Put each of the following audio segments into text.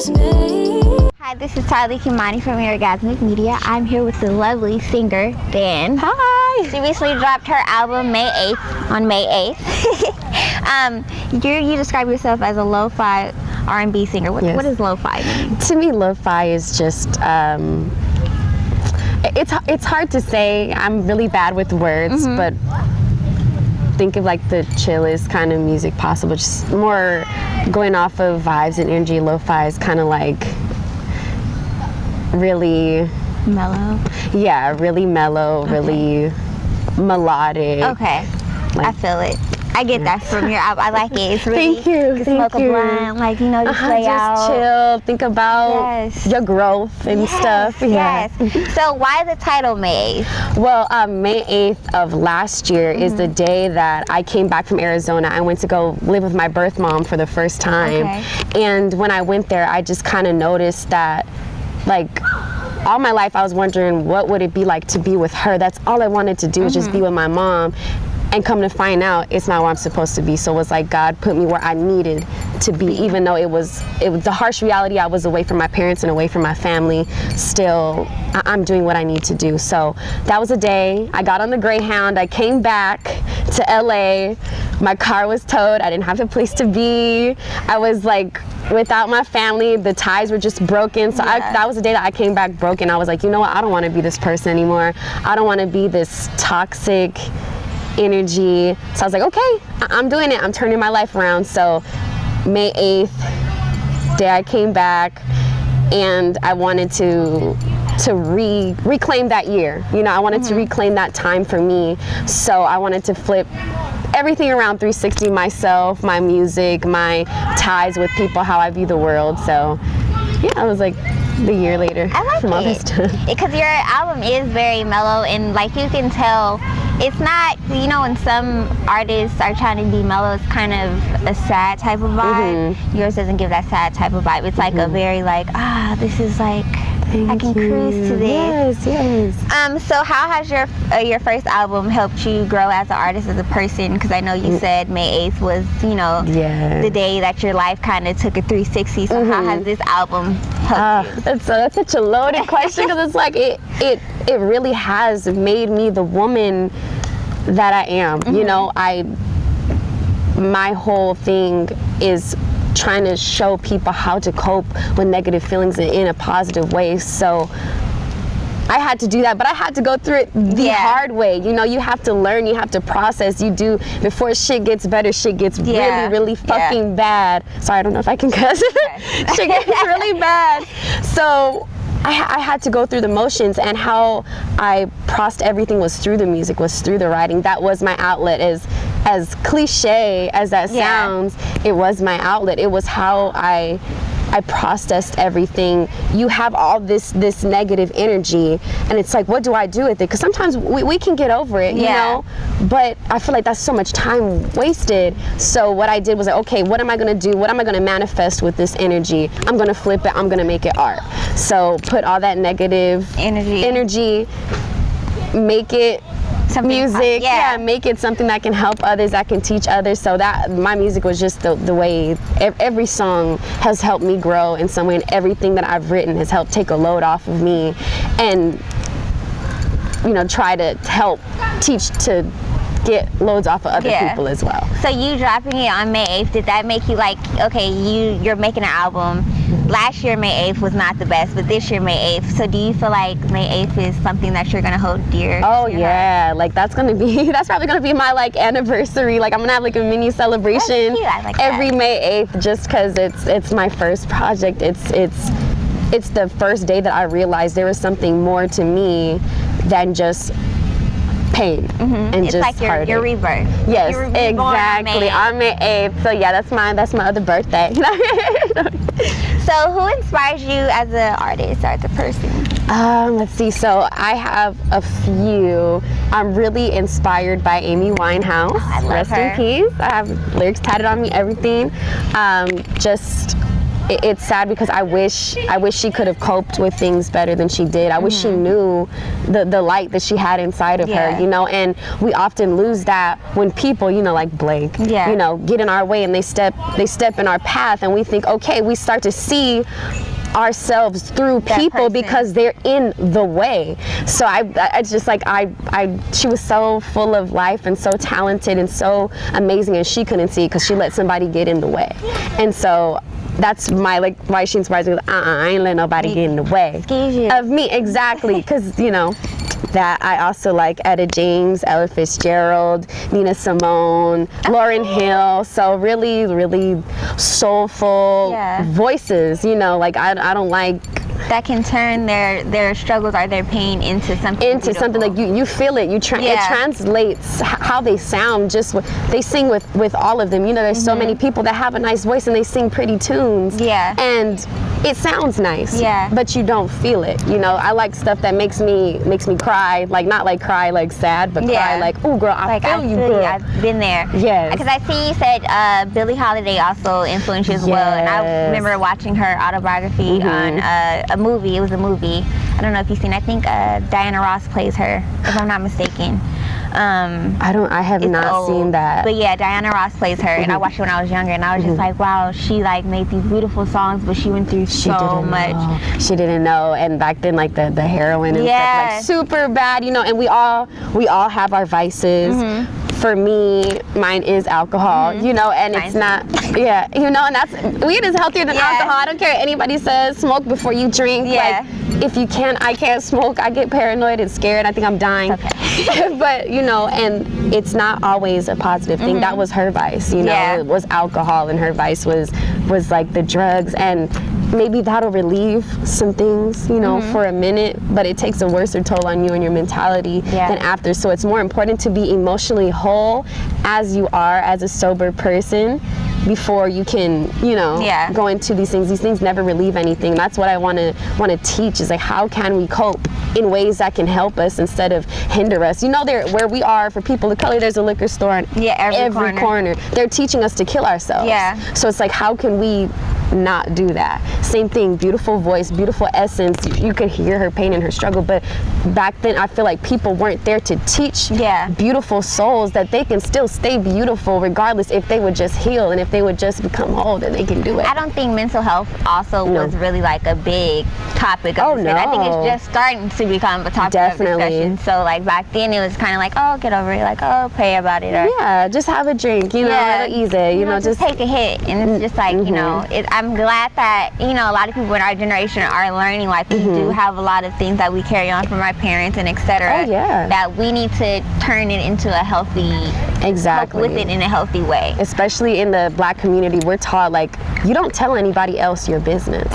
Hi, this is Tyler Kimani from Orgasmic Media. I'm here with the lovely singer, Dan. Hi! She recently dropped her album May 8th, on May 8th. You describe yourself as a lo-fi R&B singer. What does lo-fi mean? To me, lo-fi is just, it's hard to say. I'm really bad with words, but think of like the chillest kind of music possible, just more going off of vibes and energy. Lo-fi is kind of like really mellow. Yeah, really mellow, really melodic. Okay, I feel it. I get that from your album. I like it. It's really, thank you. Smoke a blunt, like, you know, just lay out. Just chill, think about your growth and stuff. Yes. So why the title May 8th? Well, May 8th of last year is the day that I came back from Arizona. I went to go live with my birth mom for the first time. And when I went there, I just kind of noticed that, like, all my life I was wondering what would it be like to be with her. That's all I wanted to do, was just be with my mom. And come to find out, it's not where I'm supposed to be. So it was like God put me where I needed to be, even though it was the harsh reality. I was away from my parents and away from my family. Still, I'm doing what I need to do. So that was a day. I got on the Greyhound. I came back to LA. My car was towed. I didn't have a place to be. I was like without my family. The ties were just broken. So that was the day that I came back broken. I was like, you know what? I don't want to be this person anymore. I don't want to be this toxic energy. So I was like, okay, I'm doing it. I'm turning my life around. So May 8th, day I came back, and I wanted to reclaim that year. You know, I wanted to reclaim that time for me. So I wanted to flip everything around 360, myself, my music, my ties with people, how I view the world. So yeah, I was like the year later. I like from all this stuff. Because your album is very mellow, and like you can tell, it's not, you know, when some artists are trying to be mellow, it's kind of a sad type of vibe. Yours doesn't give that sad type of vibe. It's like a very like, this is like, I can cruise to this. Yes. So how has your first album helped you grow as an artist, as a person? Because I know you said May 8th was, you know, the day that your life kind of took a 360. So how has this album helped you? That's such a loaded question, because it's like it really has made me the woman that I am. You know, my whole thing is trying to show people how to cope with negative feelings in a positive way. So I had to do that, but I had to go through it the hard way. You know, you have to learn, you have to process. You do, before shit gets better, shit gets really fucking bad. Sorry, I don't know if I can cuss. Shit gets really bad. So I had to go through the motions, and how I processed everything was through the music, was through the writing. That was my outlet. As cliche as that sounds, it was my outlet. It was how I processed everything. You have all this negative energy, and it's like, what do I do with it? Because sometimes we can get over it, you know, but I feel like that's so much time wasted. So what I did was like, okay, what am I going to do? What am I going to manifest with this energy? I'm going to flip it. I'm going to make it art. So put all that negative energy, make it music, make it something that can help others, that can teach others. So that my music was just the way. Every song has helped me grow in some way, and everything that I've written has helped take a load off of me, and, you know, try to help teach to get loads off of other people as well. So you dropping it on May 8th, did that make you like, okay, you're making an album? Last year May 8th was not the best, but this year May 8th. So do you feel like May 8th is something that you're gonna hold dear? Oh yeah, like that's probably gonna be my like anniversary. Like I'm gonna have like a mini celebration every May 8th, just because it's my first project. It's the first day that I realized there was something more to me than just pain and it's just like your rebirth. Yes, you're exactly. On May 8th. So yeah, that's my other birthday. So who inspires you as an artist or as a person? Let's see. So I have a few. I'm really inspired by Amy Winehouse. Oh, I love Rest her. in peace. I have lyrics tatted on me, everything. Just it's sad because I wish she could have coped with things better than she did. I wish she knew the light that she had inside of her, you know, and we often lose that when people, you know, like Blake, you know, get in our way and they step in our path, and we think, okay, we start to see ourselves through people because they're in the way. So I just like she was so full of life and so talented and so amazing, and she couldn't see because she let somebody get in the way. And so that's my, like, why she inspires me. I ain't let nobody get in the way of me. Exactly. Because, you know, that I also like Etta James, Ella Fitzgerald, Nina Simone, Lauryn Hill. So really, really soulful voices, you know, like I don't like that can turn their struggles or their pain into something something like you feel it. It translates how they sound. Just they sing with all of them. You know, there's so many people that have a nice voice and they sing pretty tunes. And it sounds nice. But you don't feel it. You know, I like stuff that makes me cry. Like not like cry like sad, but cry like, ooh girl, I feel you, girl. I've been there. Yes. Because I see you said Billie Holiday also influenced you as well, and I remember watching her autobiography on a movie. It was a movie. I don't know if you've seen. I think Diana Ross plays her, if I'm not mistaken. I have not seen that. But yeah, Diana Ross plays her, and I watched it when I was younger, and I was just like, wow, she like made these beautiful songs, but she went through so much. She didn't know, and back then like the heroin and stuff, like super bad, you know. And we all have our vices. For me, mine is alcohol, you know, and it's not, you know, and that's, weed is healthier than alcohol. I don't care what anybody says, smoke before you drink. Like, if you can't, I can't smoke. I get paranoid and scared. I think I'm dying. But, you know, and it's not always a positive thing. That was her vice, you know, it was alcohol, and her vice was like the drugs, and maybe that'll relieve some things, you know, for a minute, but it takes a worse toll on you and your mentality than after. So it's more important to be emotionally whole as you are as a sober person before you can, you know, go into these things. These things never relieve anything. That's what I want to teach, is like, how can we cope in ways that can help us instead of hinder us? You know, where we are, for people of color, there's a liquor store on every corner. They're teaching us to kill ourselves. So it's like, how can we not do that? Same thing, beautiful voice, beautiful essence. You could hear her pain and her struggle, but back then I feel like people weren't there to teach beautiful souls that they can still stay beautiful regardless, if they would just heal and if they would just become whole, then they can do it. I don't think mental health also was really like a big topic of discussion. I think it's just starting to become a topic of discussion. So like back then it was kind of like, oh, get over it, like, oh, pray about it, or just have a drink, you know, let it easy, you know, just take a hit. And it's just like, you know, I'm glad that, you know, a lot of people in our generation are learning, like, we do have a lot of things that we carry on from our parents and etc. That we need to turn it into a healthy, cope with it in a healthy way. Especially in the Black community, we're taught, like, you don't tell anybody else your business.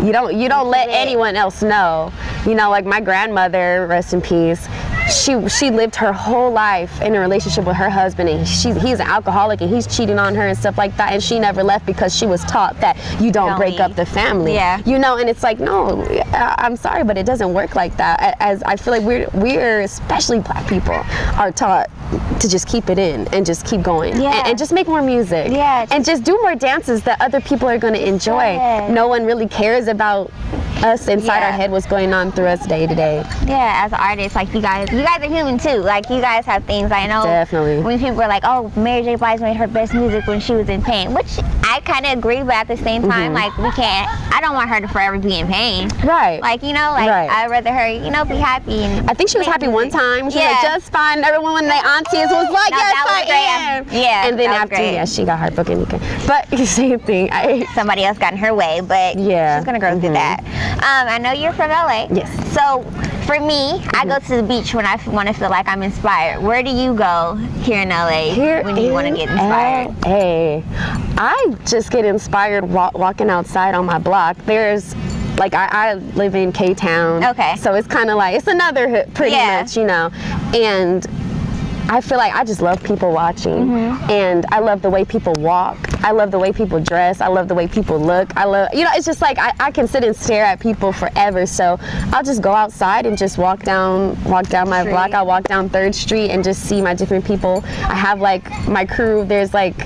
You don't let anyone else know. You know, like my grandmother, rest in peace, she lived her whole life in a relationship with her husband, and he's an alcoholic and he's cheating on her and stuff like that, and she never left because she was taught that you don't break up the family. You know, and it's like, no, I'm sorry, but it doesn't work like that. As I feel like we're especially Black people are taught to just keep it in and just keep going and just make more music and just do more dances that other people are going to enjoy. No one really cares about us inside our head, what's going on through us day to day. As artists, like you guys are human too. Like, you guys have things. I know when people were like, oh, Mary J. Blige made her best music when she was in pain, which I kind of agree, but at the same time, like, I don't want her to forever be in pain. Like, you know, like, I'd rather her, you know, be happy. And I think she was happy one time. She was like, just fine. Everyone, when their aunties was like, yes, I am. And then after, she got heartbroken again. But same thing. Somebody else got in her way, but she's gonna grow through that. I know you're from LA. So for me, I go to the beach when I want to feel like I'm inspired. Where do you go here in LA when you want to get inspired? I just get inspired walking outside on my block. There's, like, I live in K-Town. So it's kind of like, it's another hood pretty much, you know. And I feel like I just love people watching, and I love the way people walk. I love the way people dress. I love the way people look. I love, you know, it's just like I can sit and stare at people forever. So I'll just go outside and just walk down my block. I'll walk down 3rd Street and just see my different people. I have like my crew. There's like,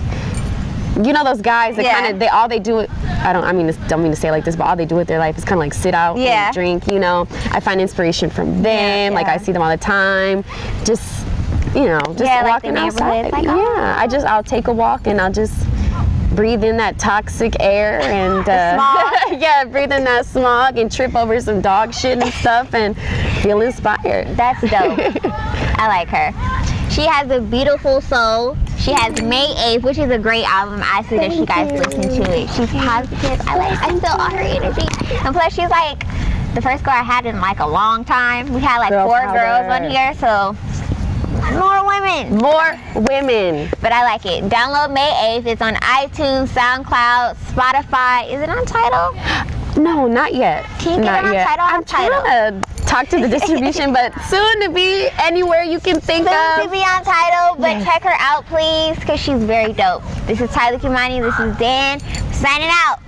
you know, those guys that kind of, all they do don't mean to say it like this, but all they do with their life is kind of like sit out and drink, you know. I find inspiration from them. Like I see them all the time. Just walking outside. Like, I'll take a walk and I'll just breathe in that toxic air and breathe in that smog and trip over some dog shit and stuff and feel inspired. That's dope. I like her. She has a beautiful soul. She has May 8th, which is a great album. I suggest you guys listen to it. She's positive. I feel all her energy. And plus she's like the first girl I had in like a long time. We had like Girl 4 power. girls on here, so more women. But I like it. Download May 8th. It's on iTunes, SoundCloud, Spotify. Is it on Tidal? No, not yet. Can you get it on Tidal? I'm trying to talk to the distribution, but soon to be anywhere you can think of. Soon to be on Tidal, but check her out, please, because she's very dope. This is Tyler Kimani. This is Dan. Signing out.